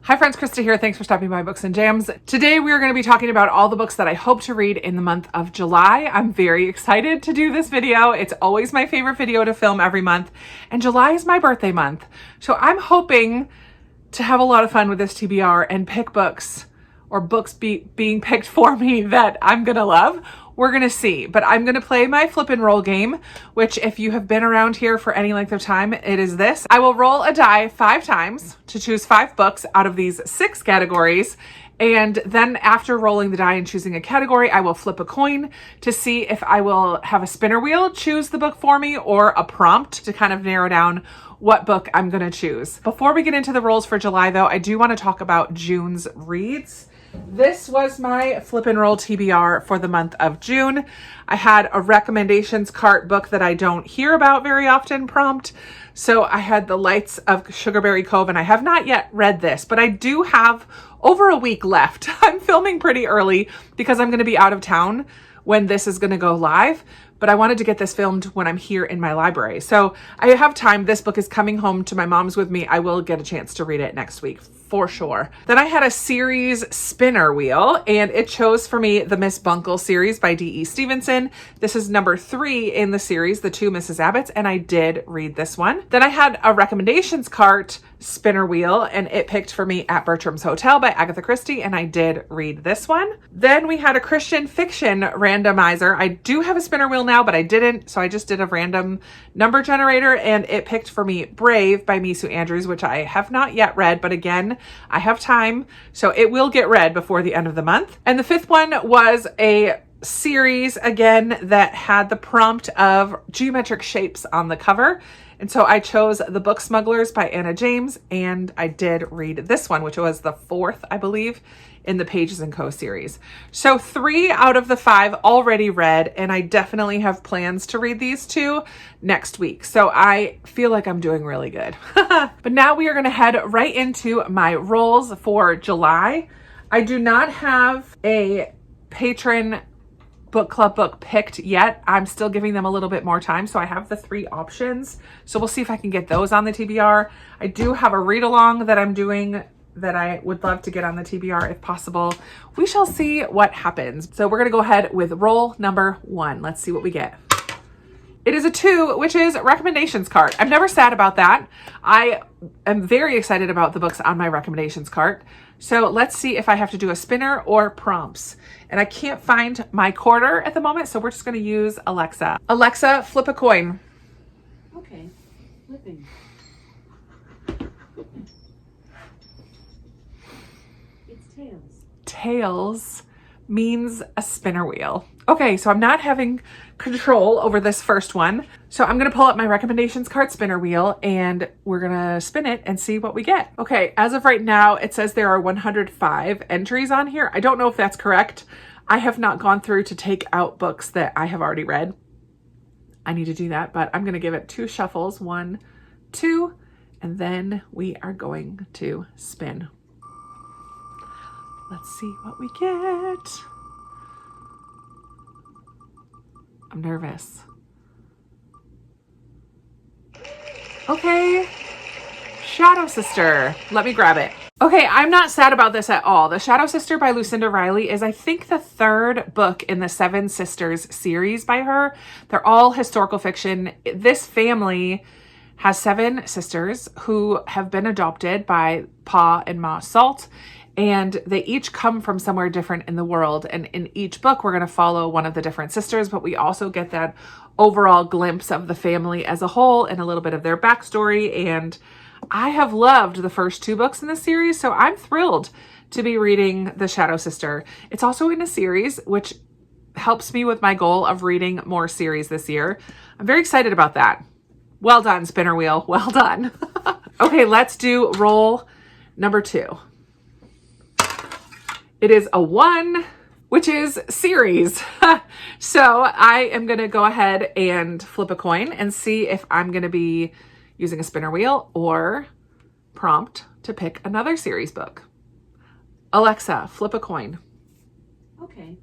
Hi friends, Krista here. Thanks for stopping by Books and Jams. Today we are going to be talking about all the books that I hope to read in the month of July. I'm very excited to do this video. It's always my favorite video to film every month, and July is my birthday month. So I'm hoping to have a lot of fun with this TBR and pick books, or books being picked for me that I'm going to love. We're going to see, but I'm going to play my flip and roll game, which if you have been around here for any length of time, it is this. I will roll a die 5 times to choose 5 books out of these 6 categories. And then after rolling the die and choosing a category, I will flip a coin to see if I will have a spinner wheel choose the book for me or a prompt to kind of narrow down what book I'm going to choose. Before we get into the rolls for July though, I do want to talk about June's reads. This was my flip and roll TBR for the month of June. I had a recommendations cart book that I don't hear about very often prompt. So I had The Lights of Sugarberry Cove, and I have not yet read this, but I do have over a week left. I'm filming pretty early because I'm going to be out of town when this is going to go live, but I wanted to get this filmed when I'm here in my library. So I have time. This book is coming home to my mom's with me. I will get a chance to read it next week for sure. Then I had a series spinner wheel, and it chose for me the Miss Bunkle series by D.E. Stevenson. This is number 3 in the series, The Two Mrs. Abbotts, and I did read this one. Then I had a recommendations cart spinner wheel, and it picked for me At Bertram's Hotel by Agatha Christie, and I did read this one. Then we had a Christian fiction randomizer. I do have a spinner wheel now, but I didn't, so I just did a random number generator, and it picked for me Brave by Misu Andrews, which I have not yet read, but again, I have time, so it will get read before the end of the month. And the 5th one was a series, again, that had the prompt of geometric shapes on the cover. And so I chose The Book Smugglers by Anna James, and I did read this one, which was the 4th, I believe, in the Pages & Co. series. So 3 out of the 5 already read, and I definitely have plans to read these 2 next week. So I feel like I'm doing really good. But now we are going to head right into my rolls for July. I do not have a patron book club book picked yet. I'm still giving them a little bit more time. So I have the 3 options. So we'll see if I can get those on the TBR. I do have a read along that I'm doing that I would love to get on the TBR if possible. We shall see what happens. So we're going to go ahead with roll number 1. Let's see what we get. It is a 2, which is recommendations cart. I'm never sad about that. I am very excited about the books on my recommendations cart. So let's see if I have to do a spinner or prompts. And I can't find my quarter at the moment, so we're just going to use Alexa. Alexa, flip a coin. Okay, flipping. It's tails. Tails means a spinner wheel. Okay, so I'm not having control over this first one. So I'm going to pull up my recommendations cart spinner wheel, and we're going to spin it and see what we get. Okay, as of right now, it says there are 105 entries on here. I don't know if that's correct. I have not gone through to take out books that I have already read. I need to do that, but I'm going to give it 2 shuffles, 1, 2, and then we are going to spin. Let's see what we get. I'm nervous. Okay, Shadow Sister. Let me grab it. Okay, I'm not sad about this at all. The Shadow Sister by Lucinda Riley is, I think, the 3rd book in the 7 Sisters series by her. They're all historical fiction. This family has 7 sisters who have been adopted by Pa and Ma Salt, and they each come from somewhere different in the world. And in each book, we're going to follow one of the different sisters, but we also get that overall glimpse of the family as a whole and a little bit of their backstory. And I have loved the first 2 books in the series, so I'm thrilled to be reading The Shadow Sister. It's also in a series, which helps me with my goal of reading more series this year. I'm very excited about that. Well done, spinner wheel. Well done. Okay, let's do roll number 2. It is a 1, which is series. So I am going to go ahead and flip a coin and see if I'm going to be using a spinner wheel or prompt to pick another series book. Alexa, flip a coin. Okay.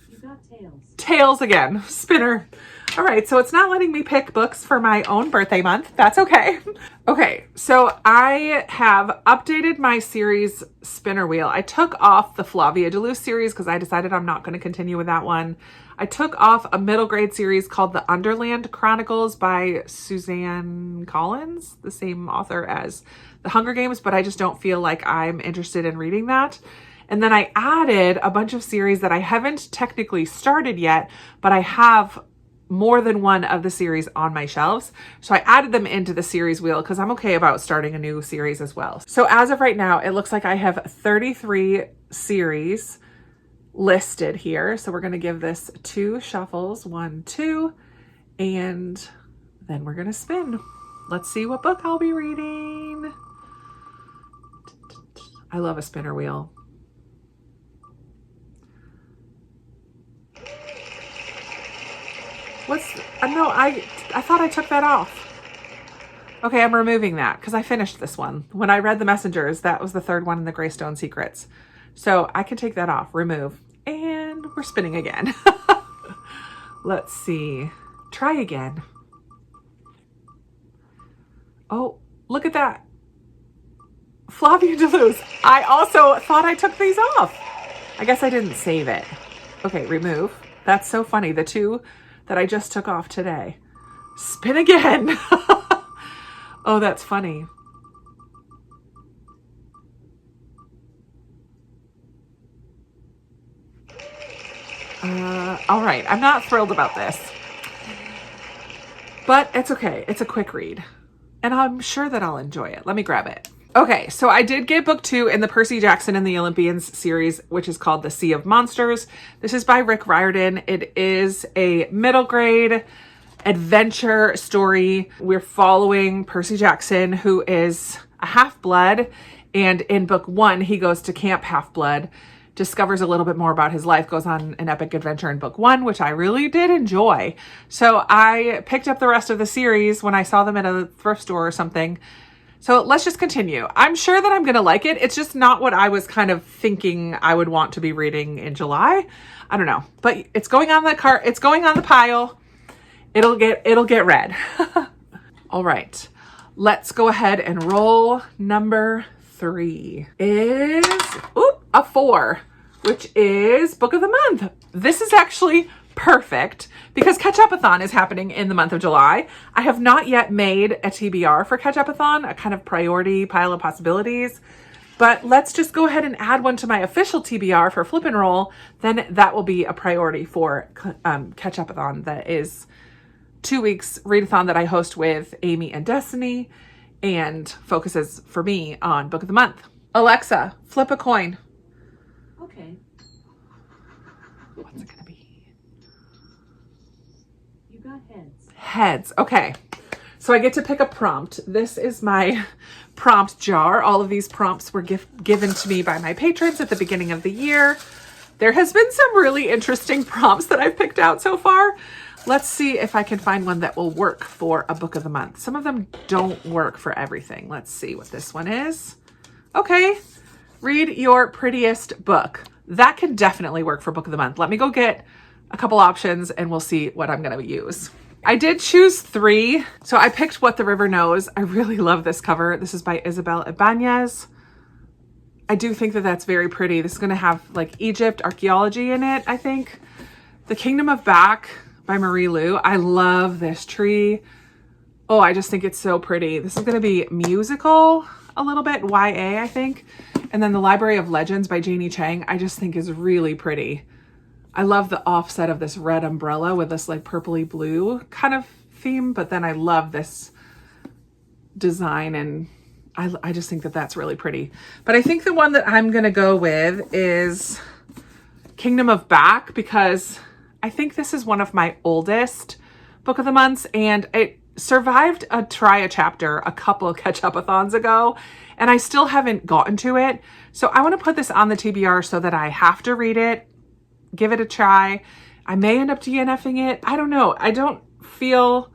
You got tails. Tails again. Spinner. All right, so it's not letting me pick books for my own birthday month. That's okay. Okay, so I have updated my series spinner wheel. I took off the Flavia de Luce series because I decided I'm not going to continue with that one. I took off a middle grade series called The Underland Chronicles by Suzanne Collins, the same author as The Hunger Games, but I just don't feel like I'm interested in reading that. And then I added a bunch of series that I haven't technically started yet, but I have more than one of the series on my shelves. So I added them into the series wheel because I'm okay about starting a new series as well. So as of right now, it looks like I have 33 series listed here. So we're going to give this 2 shuffles, 1, 2, and then we're going to spin. Let's see what book I'll be reading. I love a spinner wheel. No, I thought I took that off. Okay, I'm removing that because I finished this one. When I read The Messengers, that was the 3rd one in the Greystone Secrets. So I can take that off, remove, and we're spinning again. Let's see. Try again. Oh, look at that. Flavia de Luce. I also thought I took these off. I guess I didn't save it. Okay, remove. That's so funny. The 2 that I just took off today. Spin again. Oh, that's funny. All right. I'm not thrilled about this, but it's okay. It's a quick read and I'm sure that I'll enjoy it. Let me grab it. Okay, so I did get book 2 in the Percy Jackson and the Olympians series, which is called The Sea of Monsters. This is by Rick Riordan. It is a middle grade adventure story. We're following Percy Jackson, who is a half-blood. And in book 1, he goes to Camp Half-Blood, discovers a little bit more about his life, goes on an epic adventure in book 1, which I really did enjoy. So I picked up the rest of the series when I saw them at a thrift store or something. So let's just continue. I'm sure that I'm going to like it. It's just not what I was kind of thinking I would want to be reading in July. I don't know, but it's going on the cart. It's going on the pile. It'll get read. All right, let's go ahead and roll number 3 is a 4, which is book of the month. This is actually perfect because Catch-Up-A-Thon is happening in the month of July. I have not yet made a TBR for Catch-Up-A-Thon, a kind of priority pile of possibilities, but let's just go ahead and add one to my official TBR for Flip and Roll. Then that will be a priority for Catch-Up-A-Thon. That is 2 weeks readathon that I host with Amy and Destiny and focuses for me on book of the month. Alexa, flip a coin. Okay. What's it gonna be? You got heads. Heads. Okay. So I get to pick a prompt. This is my prompt jar. All of these prompts were given to me by my patrons at the beginning of the year. There has been some really interesting prompts that I've picked out so far. Let's see if I can find one that will work for a book of the month. Some of them don't work for everything. Let's see what this one is. Okay. Read your prettiest book. That can definitely work for book of the month. Let me go get a couple options and we'll see what I'm going to use. I did choose 3. So I picked What the River Knows. I really love this cover. This is by Isabel Ibanez. I do think that that's very pretty. This is going to have like Egypt archaeology in it, I think. The Kingdom of Back by Marie Lu. I love this tree. Oh, I just think it's so pretty. This is going to be musical a little bit, YA, I think. And then The Library of Legends by Janie Chang, I just think is really pretty. I love the offset of this red umbrella with this like purpley blue kind of theme, but then I love this design and I just think that that's really pretty. But I think the one that I'm going to go with is Kingdom of Back because I think this is one of my oldest book of the months and it survived a try a chapter a couple of Catch-Up-A-Thons ago and I still haven't gotten to it. So I want to put this on the TBR so that I have to read it, give it a try. I may end up DNFing it. I don't know. I don't feel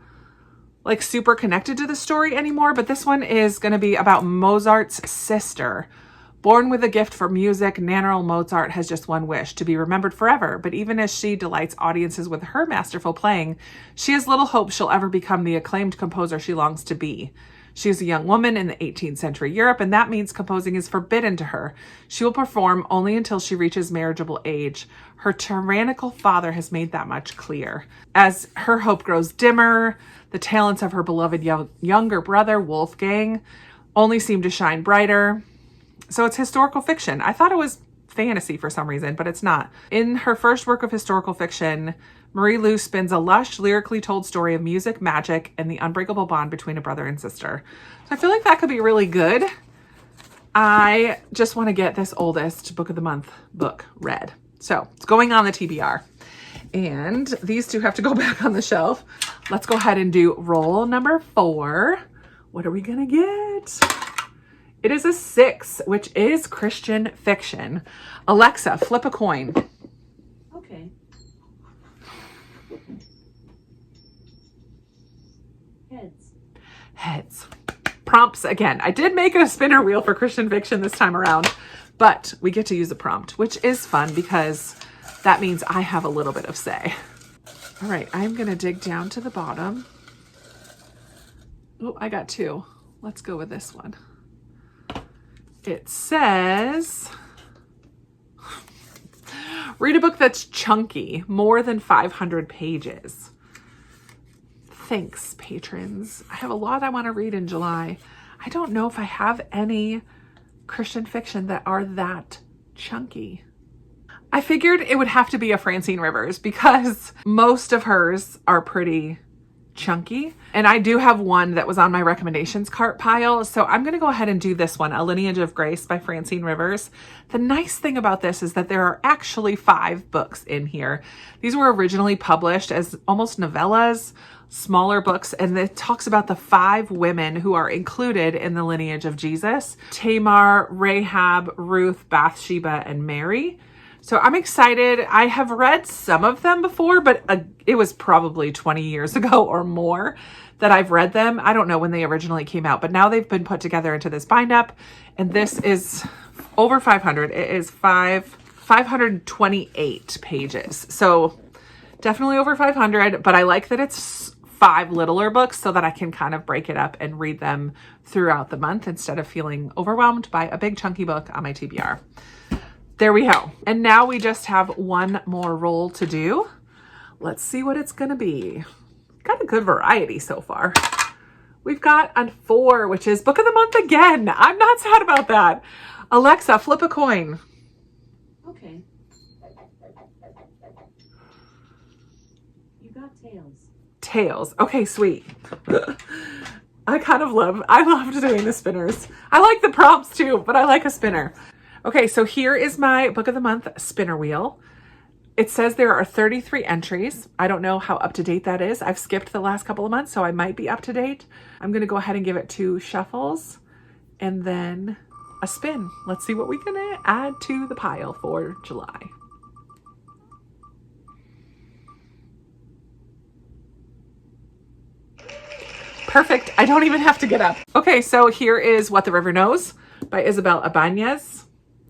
like super connected to the story anymore, but this one is going to be about Mozart's sister, Born with a gift for music, Nannerl Mozart has just one wish: to be remembered forever. But even as she delights audiences with her masterful playing, she has little hope she'll ever become the acclaimed composer she longs to be. She is a young woman in the 18th century Europe, and that means composing is forbidden to her. She will perform only until she reaches marriageable age. Her tyrannical father has made that much clear. As her hope grows dimmer, the talents of her beloved younger brother, Wolfgang, only seem to shine brighter. So it's historical fiction. I thought it was fantasy for some reason, but it's not. In her first work of historical fiction, Marie-Lou spins a lush, lyrically told story of music, magic, and the unbreakable bond between a brother and sister. So I feel like that could be really good. I just want to get this oldest book of the month book read. So it's going on the TBR. And these two have to go back on the shelf. Let's go ahead and do roll number 4. What are we going to get? It is a 6, which is Christian fiction. Alexa, flip a coin. Okay. Heads. Heads. Prompts again. I did make a spinner wheel for Christian fiction this time around, but we get to use a prompt, which is fun because that means I have a little bit of say. All right, I'm going to dig down to the bottom. Oh, I got 2. Let's go with this one. It says, read a book that's chunky, more than 500 pages. Thanks, patrons. I have a lot I want to read in July. I don't know if I have any Christian fiction that are that chunky. I figured it would have to be a Francine Rivers because most of hers are pretty chunky. And I do have one that was on my recommendations cart pile. So I'm going to go ahead and do this one, A Lineage of Grace by Francine Rivers. The nice thing about this is that there are actually 5 books in here. These were originally published as almost novellas, smaller books, and it talks about the 5 women who are included in the lineage of Jesus: Tamar, Rahab, Ruth, Bathsheba, and Mary. So I'm excited. I have read some of them before, but it was probably 20 years ago or more that I've read them. I don't know when they originally came out, but now they've been put together into this bind up, and this is over 500. It is 528 pages. So definitely over 500, but I like that it's 5 littler books so that I can kind of break it up and read them throughout the month instead of feeling overwhelmed by a big chunky book on my TBR. There we go. And now we just have one more roll to do. Let's see what it's going to be. Got a good variety so far. We've got a 4, which is book of the month again. I'm not sad about that. Alexa, flip a coin. Okay. You got tails. Tails. Okay, sweet. I love doing the spinners. I like the prompts too, but I like a spinner. Okay, so here is my book of the month spinner wheel. It says there are 33 entries. I don't know how up to date that is. I've skipped the last couple of months, so I might be up to date. I'm going to go ahead and give it 2 shuffles and then a spin. Let's see what we can add to the pile for July. Perfect. I don't even have to get up. Okay, so here is What the River Knows by Isabel Ibanez.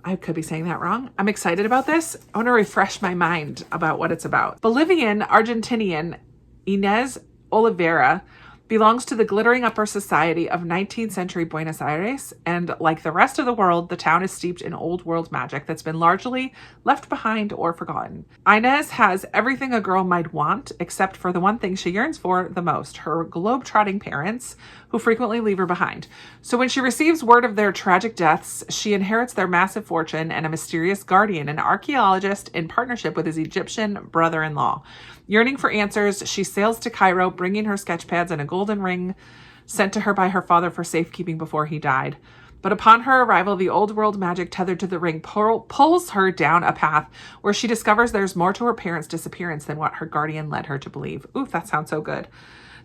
I could be saying that wrong. I'm excited about this. I want to refresh my mind about what it's about. Bolivian Argentinian Inés Oliveira belongs to the glittering upper society of 19th century Buenos Aires, and like the rest of the world, the town is steeped in old world magic that's been largely left behind or forgotten. Inés has everything a girl might want, except for the one thing she yearns for the most: her globe-trotting parents, who frequently leave her behind. So when she receives word of their tragic deaths, she inherits their massive fortune and a mysterious guardian, an archaeologist in partnership with his Egyptian brother-in-law. Yearning for answers, she sails to Cairo, bringing her sketch pads and a golden ring sent to her by her father for safekeeping before he died. But upon her arrival, the old world magic tethered to the ring pulls her down a path where she discovers there's more to her parents' disappearance than what her guardian led her to believe. Ooh, that sounds so good.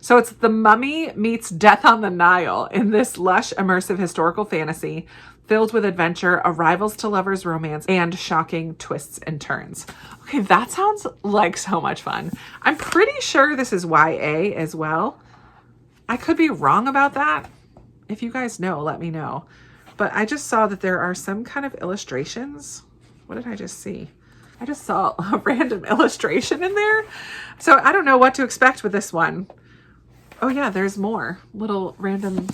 So it's The Mummy meets Death on the Nile in this lush, immersive historical fantasy filled with adventure, arrivals to lovers' romance, and shocking twists and turns. Okay, that sounds like so much fun. I'm pretty sure this is YA as well. I could be wrong about that. If you guys know, let me know. but I just saw that there are some kind of illustrations. What did I just see? I just saw a random illustration in there. So I don't know what to expect with this one. Oh yeah, there's more little random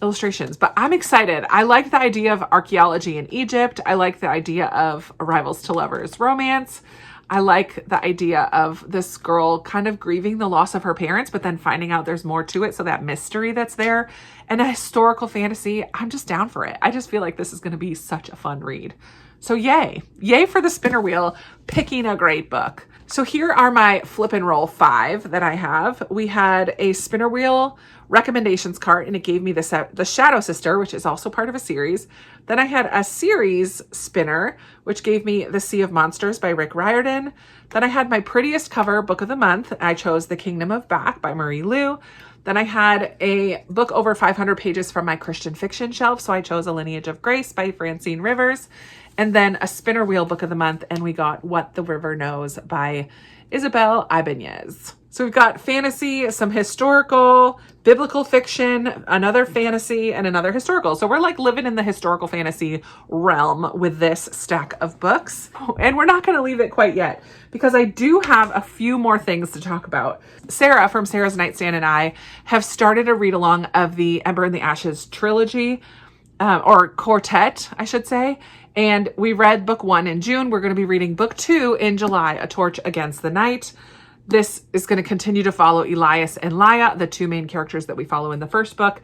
illustrations, but I'm excited. I like the idea of archaeology in Egypt. I like the idea of rivals to lovers romance. I like the idea of this girl kind of grieving the loss of her parents, but then finding out there's more to it. So that mystery that's there, and a historical fantasy. I'm just down for it. I just feel like this is going to be such a fun read. So yay. Yay for the spinner wheel, picking a great book. So here are my flip and roll 5 that I have. We had a spinner wheel recommendations cart, and it gave me the Shadow Sister, which is also part of a series. Then I had a series spinner, which gave me The Sea of Monsters by Rick Riordan. Then I had my prettiest cover book of the month. I chose The Kingdom of Back by Marie Lu. Then I had a book over 500 pages from my Christian fiction shelf. So I chose A Lineage of Grace by Francine Rivers. And then a spinner wheel book of the month, and we got What the River Knows by Isabel Ibanez. So we've got fantasy, some historical, biblical fiction, another fantasy, and another historical. So we're like living in the historical fantasy realm with this stack of books. And we're not going to leave it quite yet, because I do have a few more things to talk about. Sarah from Sarah's Nightstand and I have started a read along of the Ember and the Ashes trilogy, or quartet, I should say. And we read book 1 in June. We're going to be reading book 2 in July, A Torch Against the Night. This is going to continue to follow Elias and Laia, the 2 main characters that we follow in the first book.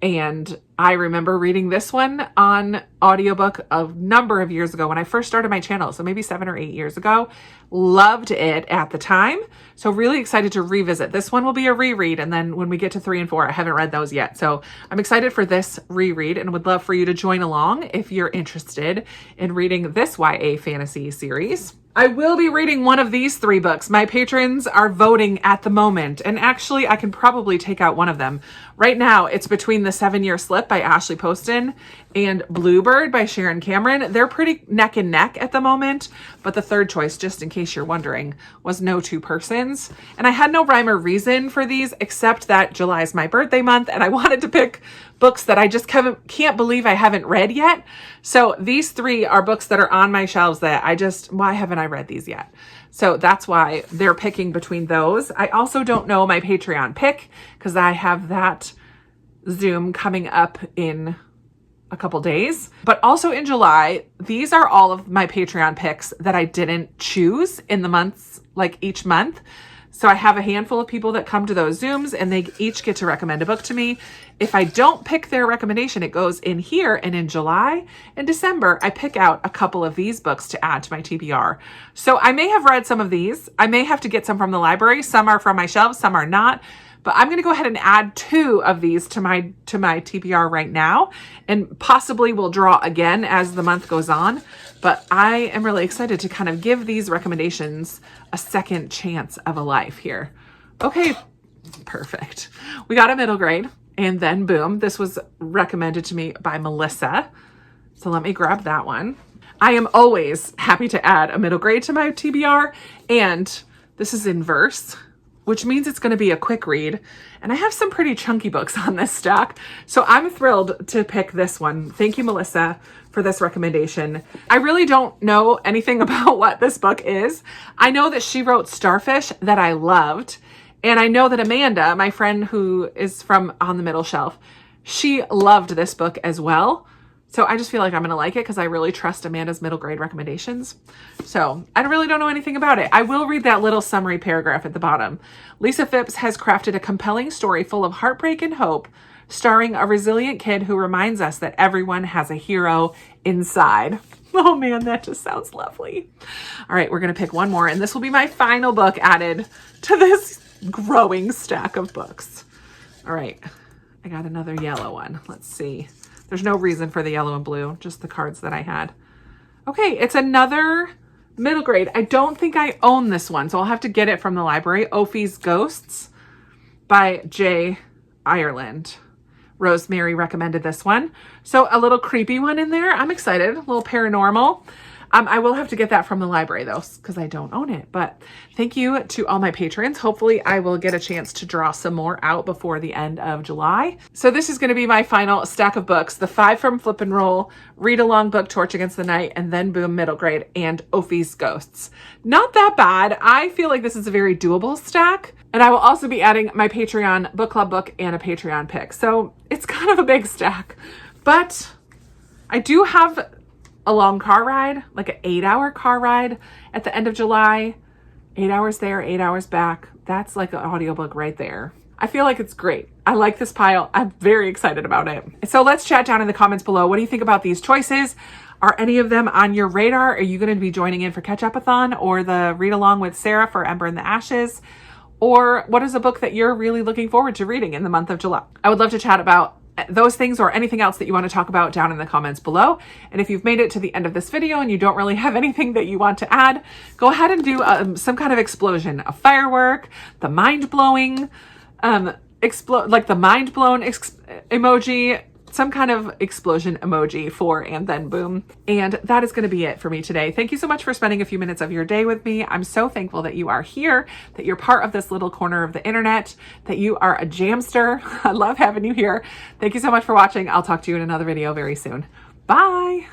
And I remember reading this one on audiobook a number of years ago when I first started my channel. So maybe 7 or 8 years ago. Loved it at the time. So really excited to revisit. This one will be a reread. And then when we get to 3 and 4, I haven't read those yet. So I'm excited for this reread and would love for you to join along if you're interested in reading this YA fantasy series. I will be reading one of these 3 books. My patrons are voting at the moment, and actually I can probably take out one of them. Right now, it's between The 7-Year Slip by Ashley Poston and Bluebird by Sharon Cameron. They're pretty neck and neck at the moment, but the third choice, just in case you're wondering, was No Two Persons. And I had no rhyme or reason for these except that July is my birthday month, and I wanted to pick books that I just can't believe I haven't read yet. So these 3 are books that are on my shelves that why haven't I read these yet? So that's why they're picking between those. I also don't know my Patreon pick because I have that Zoom coming up in a couple days. But also in July, these are all of my Patreon picks that I didn't choose in the months, like each month. So I have a handful of people that come to those Zooms and they each get to recommend a book to me. If I don't pick their recommendation, it goes in here, and in July and December, I pick out a couple of these books to add to my TBR. So I may have read some of these. I may have to get some from the library. Some are from my shelves, some are not. But I'm going to go ahead and add 2 of these to my TBR right now, and possibly we'll draw again as the month goes on. But I am really excited to kind of give these recommendations a second chance of a life here. Okay, perfect. We got a middle grade, and then boom, this was recommended to me by Melissa. So let me grab that one. I am always happy to add a middle grade to my TBR, and this is in verse, which means it's going to be a quick read. And I have some pretty chunky books on this stack. So I'm thrilled to pick this one. Thank you, Melissa, for this recommendation. I really don't know anything about what this book is. I know that she wrote Starfish that I loved. And I know that Amanda, my friend who is from On the Middle Shelf, she loved this book as well. So I just feel like I'm going to like it because I really trust Amanda's middle grade recommendations. So I really don't know anything about it. I will read that little summary paragraph at the bottom. Lisa Phipps has crafted a compelling story full of heartbreak and hope, starring a resilient kid who reminds us that everyone has a hero inside. Oh man, that just sounds lovely. All right, we're going to pick one more, and this will be my final book added to this growing stack of books. All right, I got another yellow one. Let's see. There's no reason for the yellow and blue, just the cards that I had. Okay, it's another middle grade. I don't think I own this one, so I'll have to get it from the library. Ophi's Ghosts by Jay Ireland. Rosemary recommended this one. So a little creepy one in there. I'm excited. A little paranormal. I will have to get that from the library though, because I don't own it. But thank you to all my patrons. Hopefully I will get a chance to draw some more out before the end of July. So this is going to be my final stack of books. The 5 from Flip and Roll, Read Along Book, Torch Against the Night, and Then Boom Middle Grade, and Ophi's Ghosts. Not that bad. I feel like this is a very doable stack. And I will also be adding my Patreon book club book and a Patreon pick. So it's kind of a big stack. But I do have a long car ride, like an 8-hour car ride at the end of July. 8 hours there, 8 hours back. That's like an audiobook right there. I feel like it's great. I like this pile. I'm very excited about it. So let's chat down in the comments below. What do you think about these choices? Are any of them on your radar? Are you going to be joining in for Catch-Up-a-thon or the Read Along with Sarah for Ember in the Ashes? Or what is a book that you're really looking forward to reading in the month of July? I would love to chat about those things or anything else that you want to talk about down in the comments below. And if you've made it to the end of this video and you don't really have anything that you want to add, go ahead and do some kind of explosion, a firework, the mind-blowing, like the mind-blown emoji, some kind of explosion emoji for And Then Boom. And that is going to be it for me today. Thank you so much for spending a few minutes of your day with me. I'm so thankful that you are here, that you're part of this little corner of the internet, that you are a jamster. I love having you here. Thank you so much for watching. I'll talk to you in another video very soon. Bye.